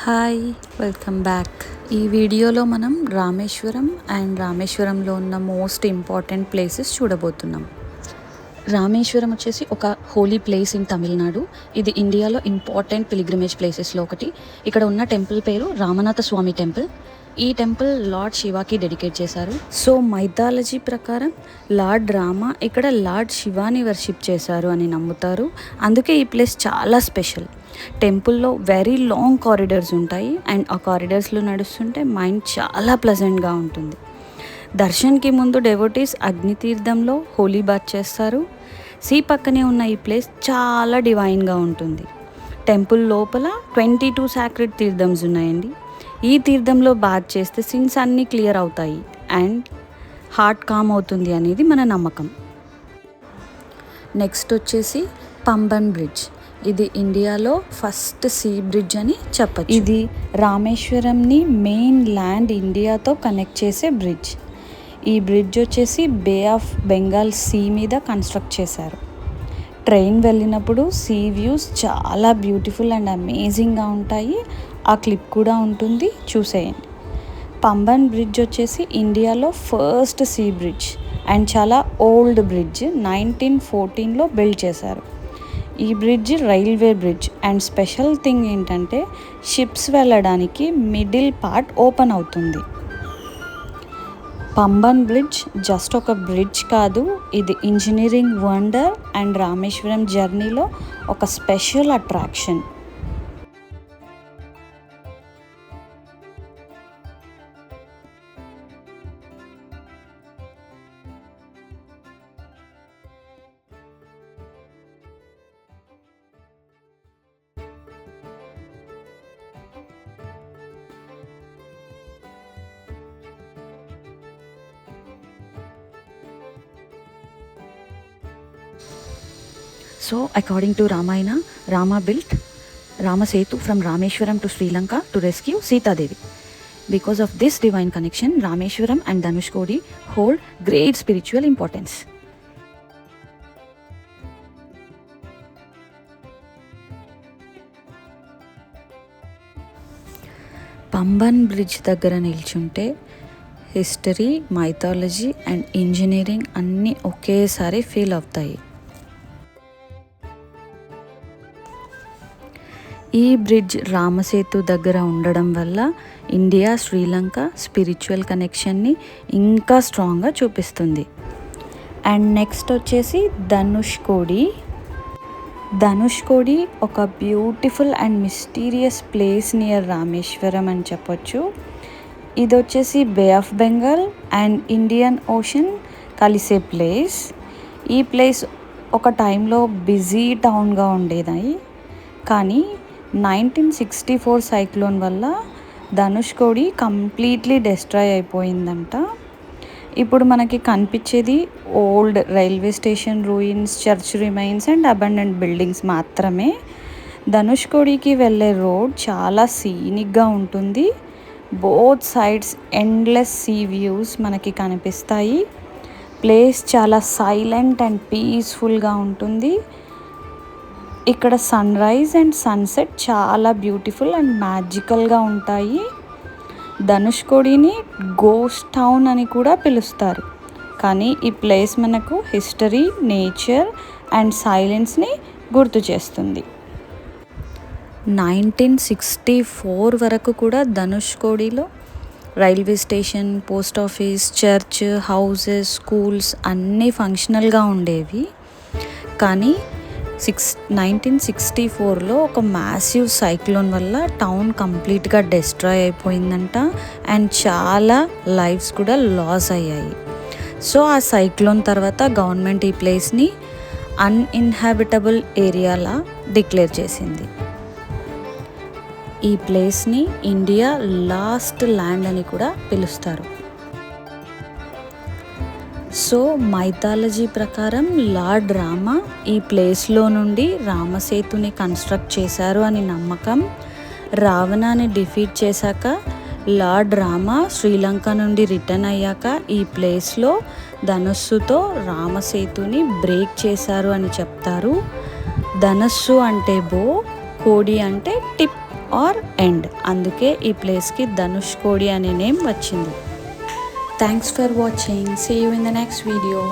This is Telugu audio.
Hi, welcome back. ఈ వీడియోలో మనం రామేశ్వరం అండ్ రామేశ్వరంలో ఉన్న మోస్ట్ ఇంపార్టెంట్ ప్లేసెస్ చూడబోతున్నాం. రామేశ్వరం వచ్చేసి ఒక హోలీ ప్లేస్ ఇన్ తమిళనాడు. ఇది ఇండియాలో ఇంపార్టెంట్ పిలిగ్రిమేజ్ ప్లేసెస్లో ఒకటి. ఇక్కడ ఉన్న టెంపుల్ పేరు రామనాథ స్వామి టెంపుల్. ఈ టెంపుల్ లార్డ్ శివాకి డెడికేట్ చేశారు. సో మైథాలజీ ప్రకారం లార్డ్ రామ ఇక్కడ లార్డ్ శివాని వర్షిప్ చేశారు అని నమ్ముతారు. అందుకే ఈ ప్లేస్ చాలా స్పెషల్. టెంపుల్లో వెరీ లాంగ్ కారిడార్స్ ఉంటాయి అండ్ ఆ కారిడార్స్లో నడుస్తుంటే మైండ్ చాలా ప్లెజెంట్గా ఉంటుంది. దర్శన్కి ముందు డెవోటీస్ అగ్నితీర్థంలో హోలీ బాత్ చేస్తారు. సీ పక్కనే ఉన్న ఈ ప్లేస్ చాలా డివైన్గా ఉంటుంది. టెంపుల్ లోపల 22 సాక్రెడ్ తీర్థమ్స్ ఉన్నాయండి. ఈ తీర్థంలో బాత్ చేస్తే సిన్స్ అన్నీ క్లియర్ అవుతాయి అండ్ హార్ట్ కామ్ అవుతుంది అనేది మన నమ్మకం. నెక్స్ట్ వచ్చేసి పంబన్ బ్రిడ్జ్. ఇది ఇండియాలో ఫస్ట్ సీ బ్రిడ్జ్ అని చెప్పచ్చు. ఇది రామేశ్వరంని మెయిన్ ల్యాండ్ ఇండియాతో కనెక్ట్ చేసే బ్రిడ్జ్. ఈ బ్రిడ్జ్ వచ్చేసి బే ఆఫ్ బెంగాల్ సీ మీద కన్స్ట్రక్ట్ చేశారు. ట్రైన్ వెళ్ళినప్పుడు సీ వ్యూస్ చాలా బ్యూటిఫుల్ అండ్ అమేజింగ్గా ఉంటాయి. ఆ క్లిప్ కూడా ఉంటుంది, చూసేయండి. పంబన్ బ్రిడ్జ్ వచ్చేసి ఇండియాలో ఫస్ట్ సీ బ్రిడ్జ్ అండ్ చాలా ఓల్డ్ బ్రిడ్జ్. 1914లో బిల్డ్ చేశారు. ఈ bridge railway bridge and special thing ఏంటంటే షిప్స్ వెళ్ళడానికి మిడిల్ పార్ట్ ఓపెన్ అవుతుంది. పంబన్ బ్రిడ్జ్ జస్ట్ ఒక బ్రిడ్జ్ కాదు, ఇది ఇంజనీరింగ్ వండర్ అండ్ రామేశ్వరం జర్నీలో ఒక special attraction. So according to Ramayana, Rama built Rama Setu from Rameshwaram to Sri Lanka to rescue Sita Devi. Because of this divine connection, Rameshwaram and Dhanushkodi hold great spiritual importance. Pamban bridge దగ్గర నిల్చుంటే హిస్టరీ, మైథాలజీ అండ్ ఇంజనీరింగ్ అన్నీ ఒకేసారి ఫీల్ అవుతాయి. ఈ బ్రిడ్జ్ రామసేతు దగ్గర ఉండడం వల్ల ఇండియా శ్రీలంక స్పిరిచువల్ కనెక్షన్ని ఇంకా స్ట్రాంగ్గా చూపిస్తుంది. అండ్ నెక్స్ట్ వచ్చేసి ధనుష్కోడి. ధనుష్కోడి ఒక beautiful and mysterious place near Rameswaram అని చెప్పొచ్చు. ఇది వచ్చేసి bay of Bengal and Indian ocean కలిసే ప్లేస్. ఈ ప్లేస్ ఒక టైంలో బిజీ టౌన్గా ఉండేది, కానీ 1964 సైక్లోన్ వల్ల ధనుష్కోడి కంప్లీట్లీ డిస్ట్రాయ్ అయిపోయిందంట. ఇప్పుడు మనకి కనిపించేది old railway station ruins, church remains and abandoned buildings మాత్రమే. ధనుష్కోడికి వెళ్ళే రోడ్ చాలా సీనిక్గా ఉంటుంది. Both sides endless sea views మనకి కనిపిస్తాయి. ప్లేస్ చాలా సైలెంట్ అండ్ పీస్ఫుల్గా ఉంటుంది. ఇక్కడ సన్ రైజ్ అండ్ సన్సెట్ చాలా బ్యూటిఫుల్ అండ్ మ్యాజికల్గా ఉంటాయి. ధనుష్కోడిని గోస్ట్ టౌన్ అని కూడా పిలుస్తారు, కానీ ఈ ప్లేస్ మనకు హిస్టరీ, నేచర్ అండ్ సైలెన్స్ని గుర్తు చేస్తుంది. 1964 వరకు కూడా ధనుష్కోడిలో railway station, post office, church, houses, schools అన్నీ ఫంక్షనల్గా ఉండేవి. కానీ 1964లో ఒక మ్యాసివ్ సైక్లోన్ వల్ల టౌన్ కంప్లీట్గా డిస్ట్రాయ్ అయిపోయిందంట అండ్ చాలా లైఫ్స్ కూడా లాస్ అయ్యాయి. సో ఆ సైక్లోన్ తర్వాత గవర్నమెంట్ ఈ ప్లేస్ని అన్ఇన్హాబిటబుల్ ఏరియాలా డిక్లేర్ చేసింది. ఈ ప్లేస్ని ఇండియా లాస్ట్ ల్యాండ్ అని కూడా పిలుస్తారు. సో మైథాలజీ ప్రకారం లార్డ్ రామ ఈ ప్లేస్లో నుండి రామసేతుని కన్స్ట్రక్ట్ చేశారు అని నమ్మకం. రావణాని డిఫీట్ చేశాక లార్డ్ రామ శ్రీలంక నుండి రిటర్న్ అయ్యాక ఈ ప్లేస్లో ధనుస్సుతో రామసేతుని బ్రేక్ చేశారు అని చెప్తారు. ధనుస్సు అంటే బో, కోడి అంటే టిప్ ఆర్ ఎండ్. అందుకే ఈ ప్లేస్కి ధనుష్కోడి అనే నేమ్ వచ్చింది. Thanks for watching. See you in the next video.